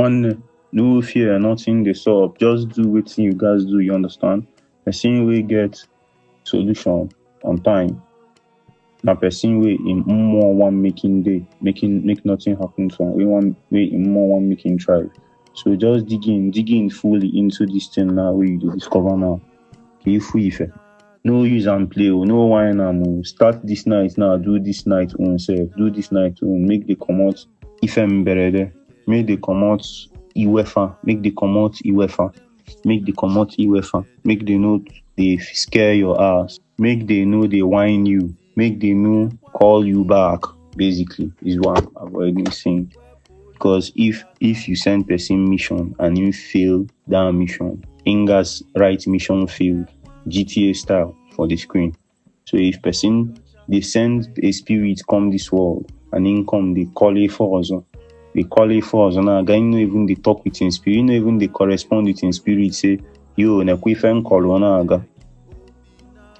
one no fear, nothing they solve. Just do what you guys do, you understand? Person we get solution on time. Now person we in more one making day, make nothing happen to him. We want we in more one making try. So just dig in fully into this thing now where you do discover now. If no use and play, no wine and start this night now, do this night on self, do this night on make the come out if I'm better, make the come out UEFA, make the come out UEFA, make the come out UEFA, make the know they scare your ass, make they know they whine you, make they know call you back, basically is what I'm avoiding saying. Because if you send person mission and you fail that mission, Inga's right mission failed, GTA style for the screen. So if person they send a spirit come this world and in come they call it for us. They call it for us and guy no even they talk with in spirit, no even they correspond with in spirit, say yo na kwifen call on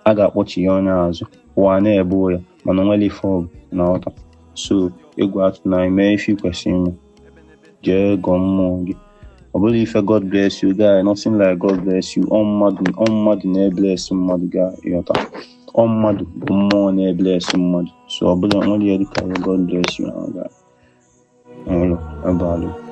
aga what you on as one boy man only for na ota. So you go out na me if you question je gommo. I believe God bless you, guy. Nothing like God bless you. On ne bless somebody, guy. On more ne bless somebody. So I believe only God bless you, guy. About